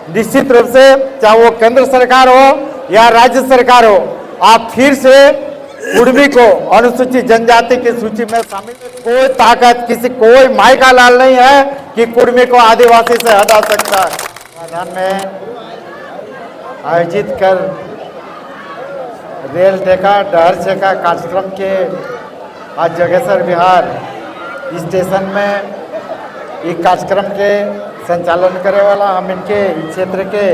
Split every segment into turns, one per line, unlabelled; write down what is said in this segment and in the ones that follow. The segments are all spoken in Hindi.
निश्चित रूप से चाहे वो केंद्र सरकार हो या राज्य सरकार हो, आप फिर से कुर्मी को अनुसूचित जनजाति की सूची में शामिल। कोई ताकत किसी कोई माई का लाल नहीं है कि कुर्मी को आदिवासी से हटा सकता है। मैदान में आयोजित कर रेल टेका डहर छेका कार्यक्रम के आज जगेश्वर विहार स्टेशन में एक कार्यक्रम के संचालन करे वाला हम इनके क्षेत्र के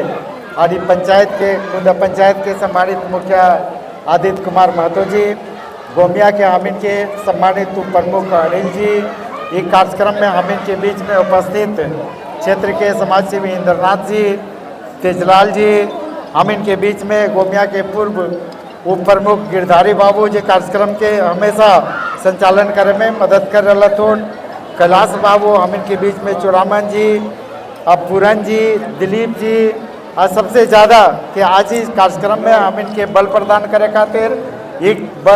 आदि पंचायत के कुंदा पंचायत के सम्मानित मुखिया आदित्य कुमार महतो जी, गोमिया के हम इनके सम्मानित प्रमुख अनिल जी, एक कार्यक्रम में हम इनके बीच में उपस्थित क्षेत्र के समाज सेवी इंद्रनाथ जी, तेजलाल जी, हम इनके बीच में गोमिया के पूर्व उप प्रमुख गिरधारी बाबू जी कार्यक्रम के हमेशा संचालन करे में मदद कर रहा थोड़, कैलाश बाबू, हम इनके बीच में चुरामन जी, अब पूरन जी, दिलीप जी, और सबसे ज़्यादा कि आज इस कार्यक्रम में हम इनके बल प्रदान करे खातिर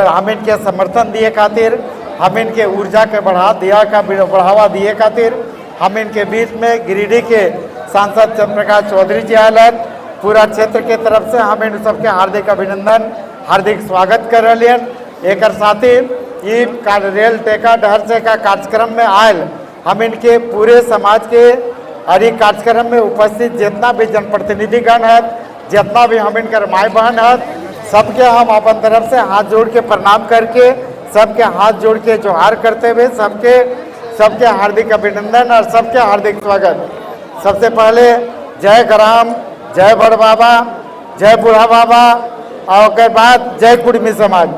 हम इनके समर्थन दिए खातिर, हम इनके ऊर्जा के बढ़ावा दिए खातिर हम इनके बीच में गिरिडीह के सांसद चंद्रप्रकाश चौधरी जी आयल, पूरा क्षेत्र के तरफ से हम इन सबके हार्दिक अभिनंदन हार्दिक स्वागत कर रहे हैं। एक साथ ही ये रेल टेका डहर से का कार्यक्रम में आयल हम इनके पूरे समाज के और ये कार्यक्रम में उपस्थित जितना भी जनप्रतिनिधिगण है, जितना भी हम इनकर माई बहन है, सबके हम अपन तरफ से हाथ जोड़ के प्रणाम करके सबके हाथ जोड़ के जोहार करते हुए सबके हार्दिक अभिनंदन और सबके हार्दिक स्वागत। सबसे पहले जय ग्राम, जय बड़ बाबा, जय बूढ़ा बाबा और उसके बाद जय कुर्मी समाज।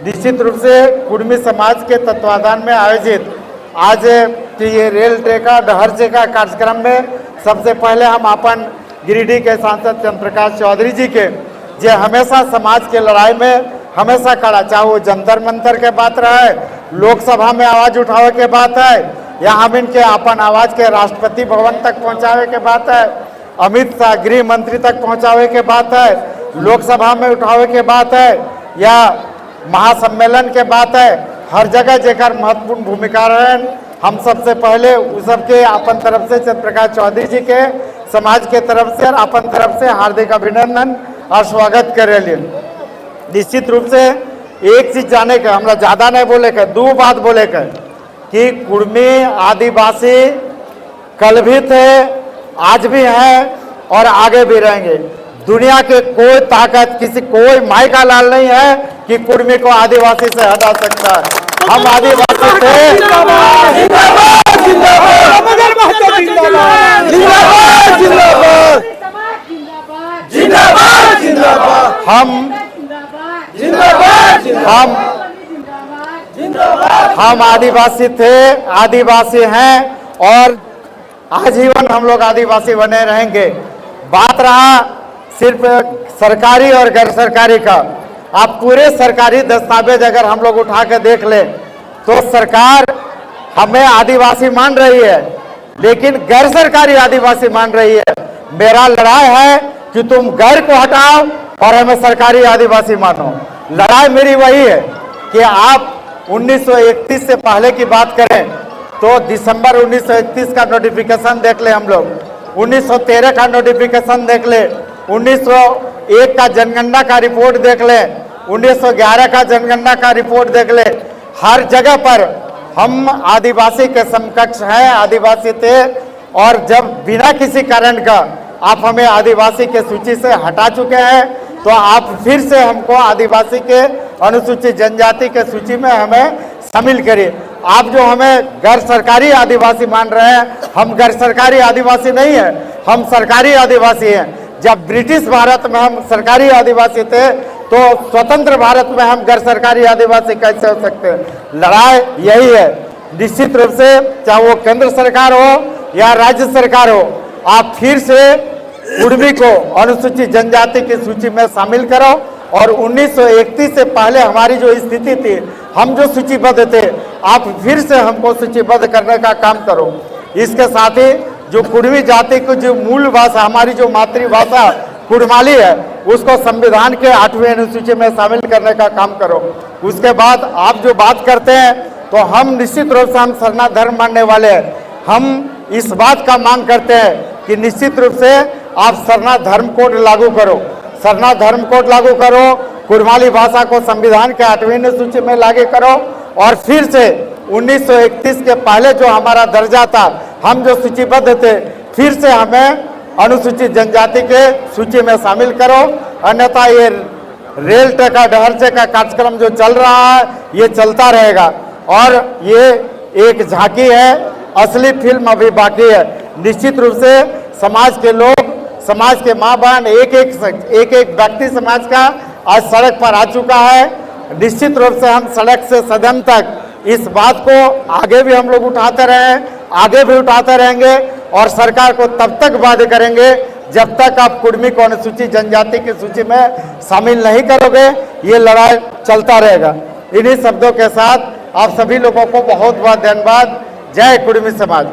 निश्चित रूप से कुर्मी समाज के तत्वाधान में आयोजित आज कि ये रेल टेका डहर से का कार्यक्रम में सबसे पहले हम अपन गिरिडीह के सांसद चंद्रप्रकाश चौधरी जी के जो हमेशा समाज के लड़ाई में हमेशा खड़ा, चाहे वो जंतर मंतर के बात रहे, लोकसभा में आवाज उठावे के बात है या हम इनके अपन आवाज के राष्ट्रपति भवन तक पहुंचावे के बात है, अमित शाह गृह मंत्री तक पहुंचावे के बात है, लोकसभा में उठावे के बात है या महासम्मेलन के बात है, हर जगह जेकर महत्वपूर्ण भूमिका रहे। हम सबसे पहले उस सबके अपन तरफ से चंद्रप्रकाश चौधरी जी के समाज के तरफ से और अपन तरफ से हार्दिक अभिनंदन और स्वागत करे लिए। निश्चित रूप से एक चीज जाने का, हमरा ज़्यादा नहीं बोले का, दो बात बोले का कि कुर्मी आदिवासी कल भी थे, आज भी हैं और आगे भी रहेंगे। दुनिया के कोई ताकत किसी कोई माई का लाल नहीं है कि कुर्मी को आदिवासी से हटा सकता है। हम आदिवासी थे, हम आदिवासी थे, आदिवासी हैं और आजीवन हम लोग आदिवासी बने रहेंगे। बात रहा सिर्फ सरकारी और गैर सरकारी का, आप पूरे सरकारी दस्तावेज अगर हम लोग उठा के देख लें तो सरकार हमें आदिवासी मान रही है, लेकिन गैर सरकारी आदिवासी मान रही है। मेरा लड़ाई है कि तुम गैर को हटाओ और हमें सरकारी आदिवासी मानो। लड़ाई मेरी वही है कि आप 1931 से पहले की बात करें तो दिसंबर 1931 का नोटिफिकेशन देख ले, हम लोग 1913 का नोटिफिकेशन देख ले, 1901 का जनगणना का रिपोर्ट देख ले, 1911 का जनगणना का रिपोर्ट देख ले। हर जगह पर हम आदिवासी के समकक्ष हैं, आदिवासी थे और जब बिना किसी कारण का आप हमें आदिवासी के सूची से हटा चुके हैं तो आप फिर से हमको आदिवासी के अनुसूचित जनजाति के सूची में हमें शामिल करिए। आप जो हमें गैर सरकारी आदिवासी मान रहे हैं, हम गैर सरकारी आदिवासी नहीं है, हम सरकारी आदिवासी हैं। जब ब्रिटिश भारत में हम सरकारी आदिवासी थे तो स्वतंत्र भारत में हम गैर सरकारी आदिवासी कैसे हो सकते हैं? लड़ाई यही है। निश्चित रूप से चाहे वो केंद्र सरकार हो या राज्य सरकार हो, आप फिर से कुर्मी को अनुसूचित जनजाति की सूची में शामिल करो और 1931 से पहले हमारी जो स्थिति थी, हम जो सूचीबद्ध थे, आप फिर से हमको सूचीबद्ध करने का काम करो। इसके साथ ही जो कुर्मी जाति की जो मूल भाषा, हमारी जो मातृभाषा कुड़माली है, उसको संविधान के 8वें अनुसूची में शामिल करने का काम करो। उसके बाद आप जो बात करते हैं तो हम निश्चित रूप से हम सरना धर्म मानने वाले हैं। हम इस बात का मांग करते हैं कि निश्चित रूप से आप सरना धर्म कोड लागू करो, सरना धर्म कोड लागू करो, कुड़माली भाषा को संविधान के 8वीं अनुसूची में लागू करो और फिर से 1931 के पहले जो हमारा दर्जा था, हम जो सूचीबद्ध थे, फिर से हमें अनुसूचित जनजाति के सूची में शामिल करो। अन्यथा ये रेल टेका ढहरचे का कार्यक्रम जो चल रहा है ये चलता रहेगा और ये एक झांकी है, असली फिल्म अभी बाकी है। निश्चित रूप से समाज के लोग, समाज के माँ बहन, एक एक व्यक्ति समाज का आज सड़क पर आ चुका है। निश्चित रूप से हम सड़क से सदन तक इस बात को आगे भी हम लोग उठाते रहे, आगे भी उठाते रहेंगे और सरकार को तब तक बाध्य करेंगे जब तक आप कुर्मी को अनुसूचित जनजाति की सूची में शामिल नहीं करोगे। ये लड़ाई चलता रहेगा। इन्हीं शब्दों के साथ आप सभी लोगों को बहुत बहुत धन्यवाद। जय कुर्मी समाज।